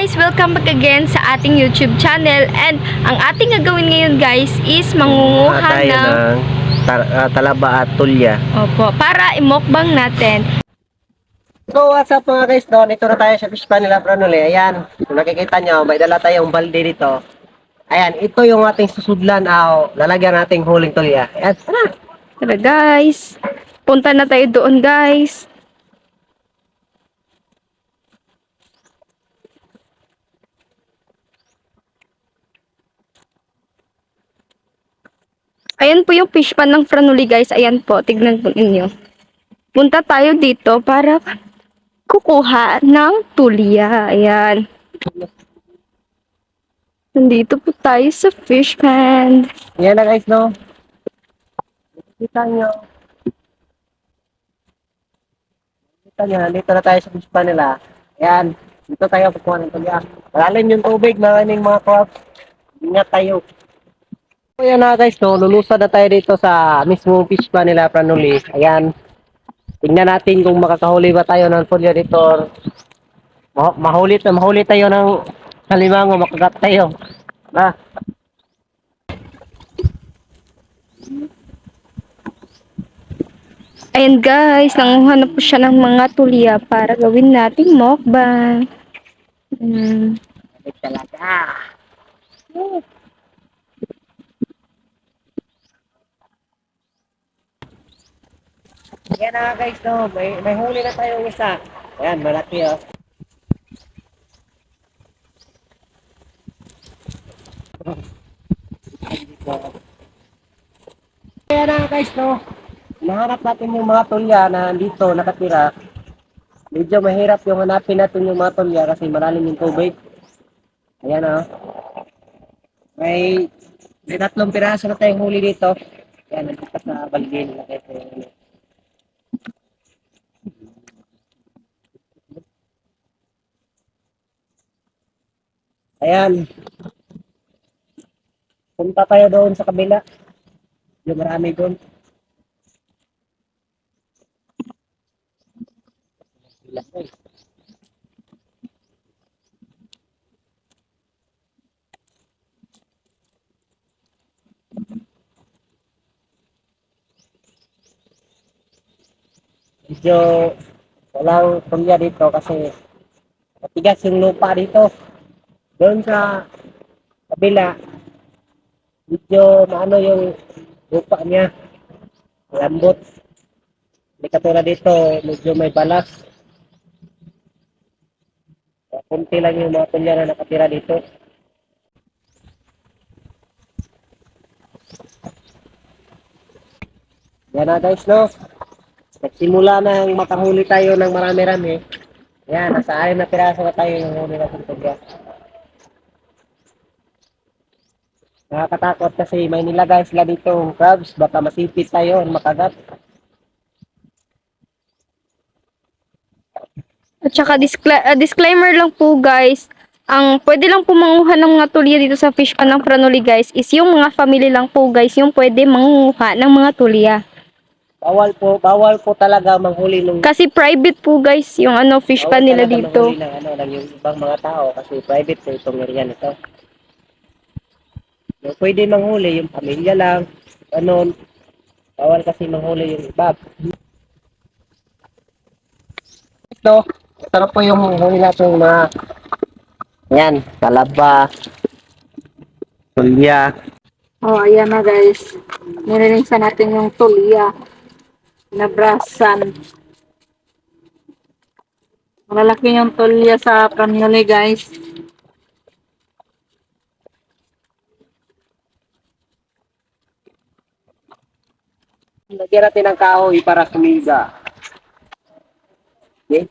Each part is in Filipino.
guys! Welcome back again sa ating YouTube channel. And ang ating gagawin ngayon guys is mangunguha tayo ng talaba at tulya. Opo, para imokbang natin. So what's up mga guys, no? Ito na tayo sa fish pan nila Pranoli. Ayan, kung nakikita nyo, may dala tayong balde dito. Ayan, ito yung ating susudlan. Lalagyan nating huling tulya. Ayan, tara! Tara guys! Punta na tayo doon guys. Ayan po yung fish pan ng Franuli guys. Ayan po, tignan po ninyo. Punta tayo dito para kukuha ng tulya. Ayan. Nandito po tayo sa fish pan. Ayan na guys, no? Kita nyo. Kita nyo, dito na tayo sa fish pan nila. Ayan, dito tayo kukuha ng tulya. Malalim yung tubig, maraming mga crop. Ingat tayo. So yan na guys, no? Lulusad na tayo dito sa mismong fish pan nila Pranoli. Ayan. Tingnan natin kung makakahuli ba tayo ng tulya dito. Mahuli tayo ng halimango, makagat tayo. Na. Ayan guys, nanguha na po siya ng mga tulya para gawin nating mukbang. Talaga. Yan na guys, no. May huli na tayo isa. Ayan, malaki oh. Ayan na guys, no. Nahanap natin yung mga tulya na dito nakatira. Medyo mahirap yung hanapin natin yung mga tulya kasi malalim yung tubig. Ayan oh. May 3 piraso na tayong huli dito. Ayan, nandito sa balgin. Ayan. Punta tayo doon sa kabila. Yung marami doon. Medyo walang tulya dito kasi matigas yung lupa dito. Doon sa kabila, medyo maano yung lupa niya. Lambot. Hindi katulad dito, medyo may balas. Kunti lang yung mga tulya na nakatira dito. Yan na guys, no? Nagsimula na makahuli tayo ng marami-rami. Yan, nasa 6 na piraso na tayo yung huli natin tulya. Nakakatakot kasi may nilagay sila dito crabs, baka masipit tayo, makagat. At saka disclaimer lang po guys, ang pwede lang po manguha ng mga tulya dito sa fish pan ng Franuli guys is yung mga family lang po guys yung pwede manguha ng mga tulya. Bawal po talaga manghuli ng Kasi private po guys yung fish pan nila dito. manghuli ng ng yung ibang mga tao kasi private po itong area nito. So, pwede manghuli yung pamilya lang, ganun. Bawal kasi manghuli yung iba. Ito, sarap po yung huli natin mga yan, talaba, tulya. Oh, ayan na guys. Nililingsan natin yung tulya. Nabrasan. Malalaki yung tulya sa Franuli guys. Lagyan natin ng kahoy para sumiga. Okay?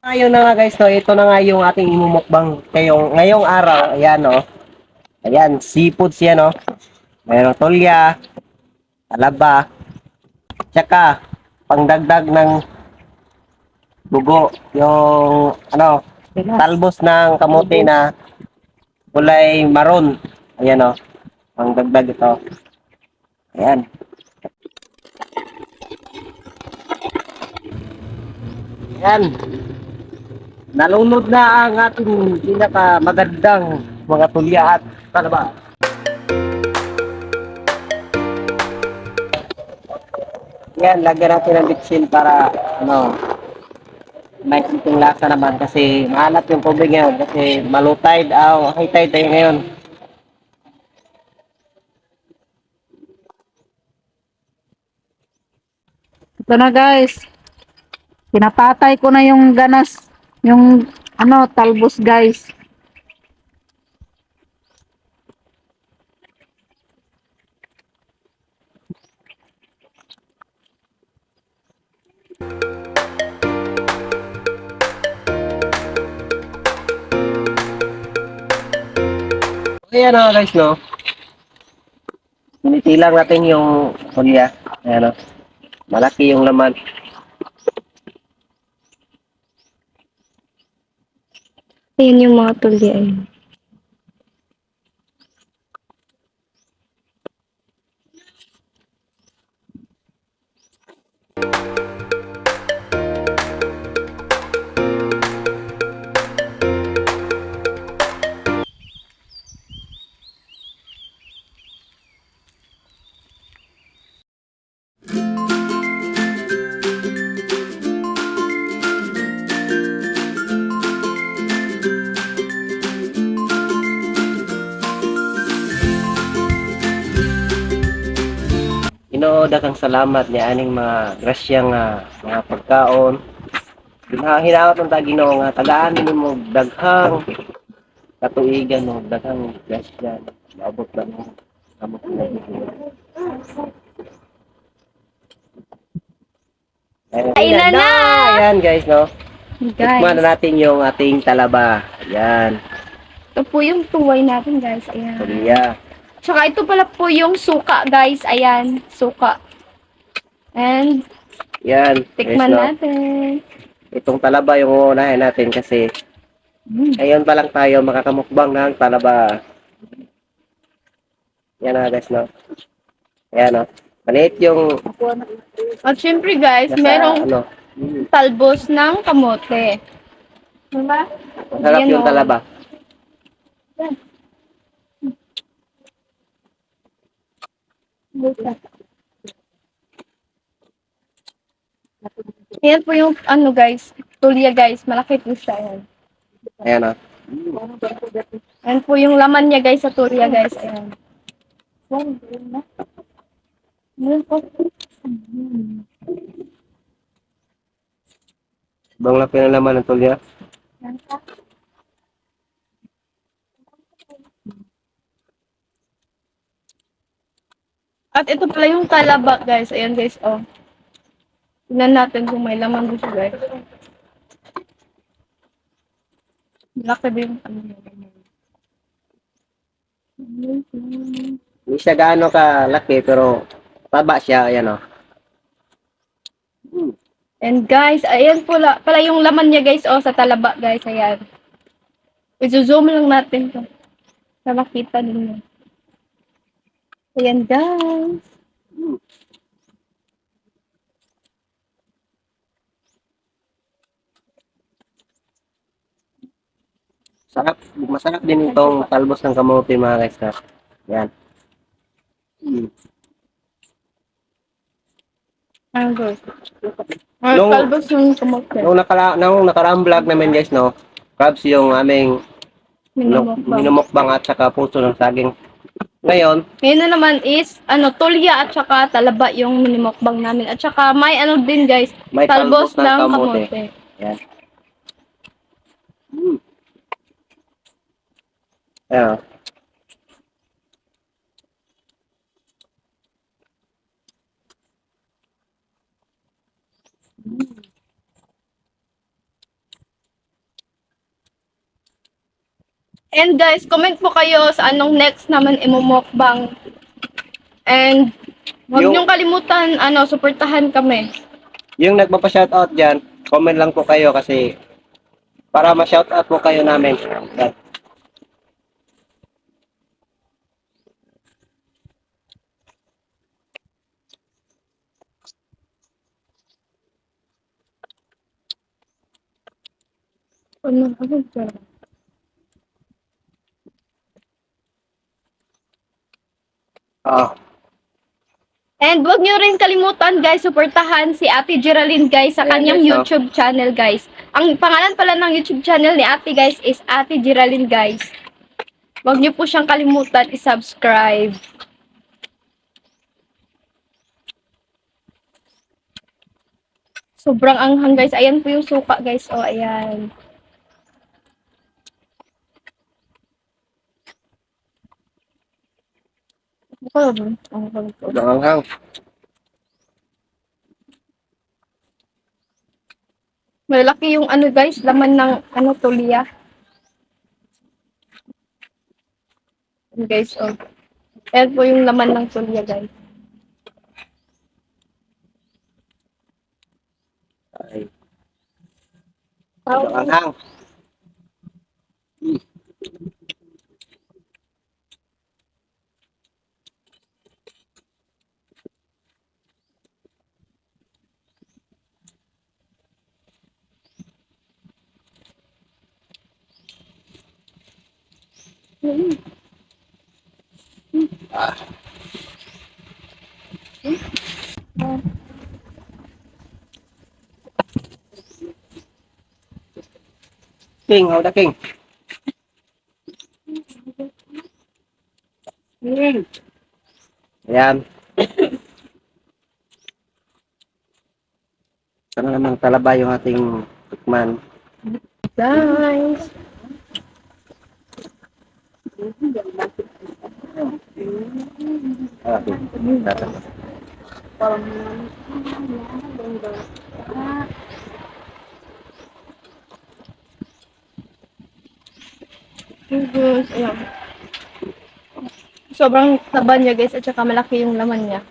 Ngayon na nga guys, no, ito na nga yung ating imumukbang ngayong araw. Ayan, no. Ayan, seafood siya, no. Mayroong tulya, talaba, tsaka pangdagdag ng bugo, yung talbos ng kamote na kulay maroon. Ayan, no. Pangdagdag ito. Ayan. Yan. Nalunod na ang ating pinakamagandang mga tulya at talaba. Yan, lagyan natin ng bitsin para may simpleng lasa naman kasi maalat yung tubig ngayon kasi low tide, high tide tayo ngayon. Ito na guys. Pinapatay ko na yung ganas, yung talbos guys. Ayan na guys, no? Tinitilang natin yung tulya. Ayan, no? Malaki yung laman. Ayan yung mga tulya. Ayan. Inooda kang salamat ni aning mga grasyang mga pagkaon. Hinaot ng Ginoo nga tagaan nimo daghang katuigan mo, daghang grasya. Maabot na mo. Amot na mo. Kainan na! Ayan guys, no? Tikman Guys, na natin yung ating talaba. Ayan. ito po yung tuway natin guys. Ayan. Tulya. Tsaka ito pala po yung suka guys. Ayan, suka. And Yan. Guys, tikman no? natin. Itong talaba yung uunahin natin kasi ngayon pa lang tayo makakamukbang ng talaba. Yan na guys, no? Ayan, no? Maliit yung At syempre guys, nasa, merong mm, talbos ng kamote. Diba? masarap Ayan, yung oh. talaba. Ayan po yung guys, tulya guys, malaki po siya. Ayan. Ayan, no? Ayan po yung laman niya guys sa tulya guys. Ayan. Ayan po. Bang laki ng laman ng tulya. Ayan po. At ito pala yung talaba guys. Ayan guys, oh. Tignan natin kung may laman dito guys. Malaki din yung niya. Hindi siya gaano kalaki pero taba siya. Ayan, no? And guys, ayan pala yung laman niya guys, oh, sa talaba guys, ayan. I-zoom lang natin to. Para makita ninyo. Ayan guys. Masarap din itong talbos ng kamote mga guys. No? Yan. Ayan guys. Ay, Nung- talbos yung kamote. Nung nakaraang vlog namin guys, no? Crabs yung aming Minumukbang. minumukbang at saka puso ng saging. Ngayon, Ngayon na naman is, tulya at saka talaba yung minumukbang namin. At saka may din guys, may talbos talbos ng ng kamote. kamote. Yan. Ayan. And guys, comment po kayo sa anong next naman imumukbang. And huwag Yung- niyong kalimutan, suportahan kami. Yung nagpapa-shoutout dyan, comment lang po kayo kasi para ma-shoutout po kayo namin. Yan. Ano ba? Oh, And wag nyo rin kalimutan guys, suportahan si Ate Geraldine guys sa Ayan, kanyang guys, oh. YouTube channel guys. Ang pangalan pala ng YouTube channel ni Ate guys is Ate Geraldine guys. Wag nyo po siyang kalimutan i-subscribe. Sobrang anghang guys. Ayan po yung suka guys. O, ayan. Hanghang. Malaki yung ano guys, laman ng ano tulya. Ayan, guys, oh. Ayan po yung laman ng tulya guys. Ay, hanghang. Ah, King, how the king? Ayan. Sana namang talaba yung ating tikman. Guys. Ah, okay. Tatapos. Guys, ayan. Sobrang taba niya guys at saka malaki yung laman niya.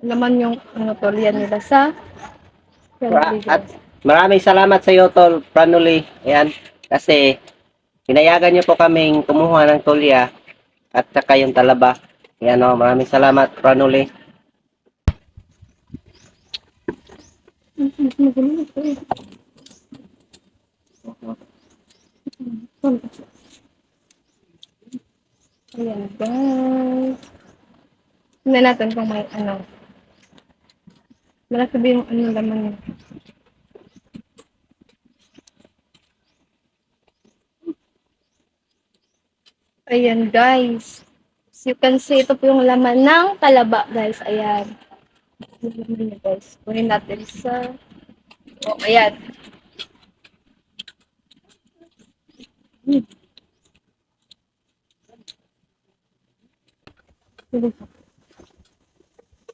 Laman yung ano tulya nila sa At maraming salamat sa iyo, Tol Pranoli. Ayan, kasi pinayagan niyo po kaming kumuha ng tulya at saka yung talaba. Ayan, oh, maraming salamat, Pranoli. Ayan guys. Tingnan natin kung may ano. Malaki ba yung ano laman niya. Ayan guys. As you can see, ito po yung laman ng talaba guys. Ayan. Ayan guys. Kunin natin sa... Oh, ayan.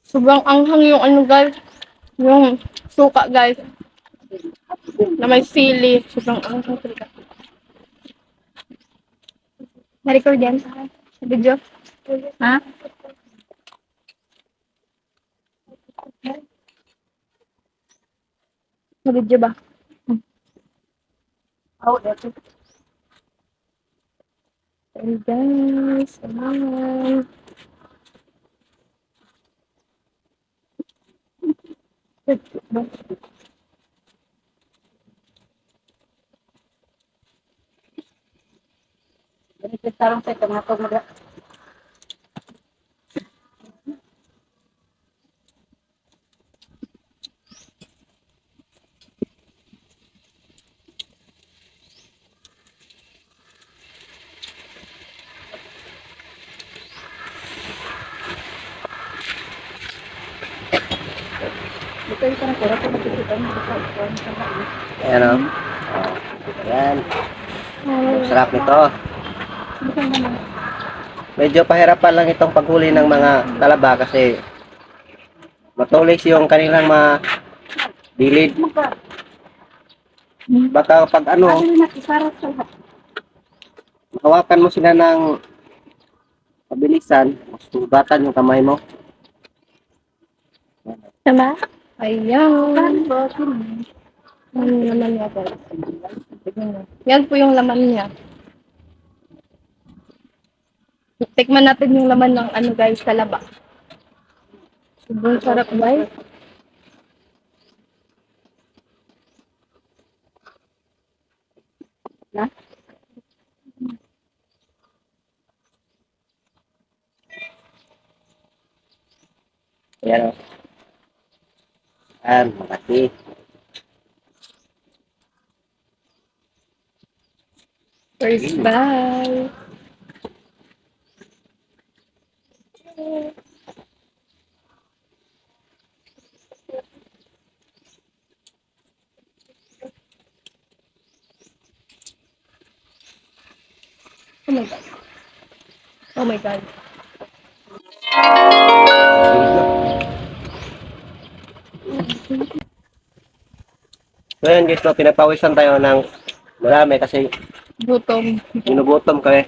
Sobrang anghang yung ano guys. Yung suka guys. Na may sili. Sobrang anghang talaga. Na-record yan sa video. Ha? Sa video ba? Oh, that's it. Ayan guys. Ayan. Ganito tarong sa itong ako mag- Dito yung parang kura ko makikita mo. Ayan, oh. Ayan. Ang sarap nito. Medyo pahirapan lang itong paghuli ng mga talaba kasi matulis yung kanilang mga dilid. Baka pag ano, hawakan mo sila ng pabilisan, sugatan yung kamay mo. Tama? Ayan. Ano naman niya guys? Tignan mo. Yan po yung laman niya. Tikman natin yung laman ng ano guys, talaba. Sobrang sarap guys. Na? Ayan o. Ayan, makati. First bye. Oh my God. Oh my God. So yun guys, no, pinapawisan tayo ng marami kasi Gutom. ginugutom kami.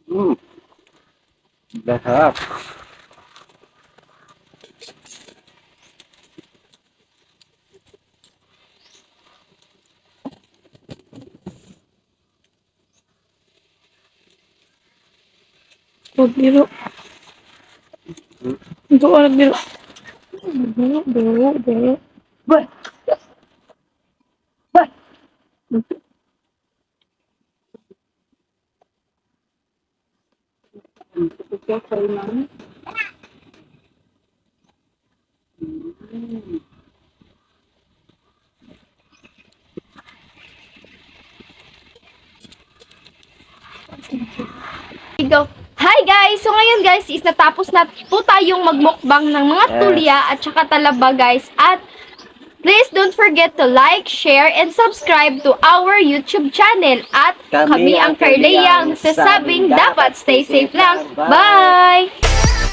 Hmm, sarap. Huwag biro. Ito ko biro. Biro, biro, biro. Boy! Boy! Go. Hi guys! So ngayon guys is natapos na po tayong magmukbang ng mga Yes. tulya at saka talaba guys. At please don't forget to like, share, and subscribe to our YouTube channel. At kami ang Carlea ang nagsasabing dapat stay safe lang. Bye!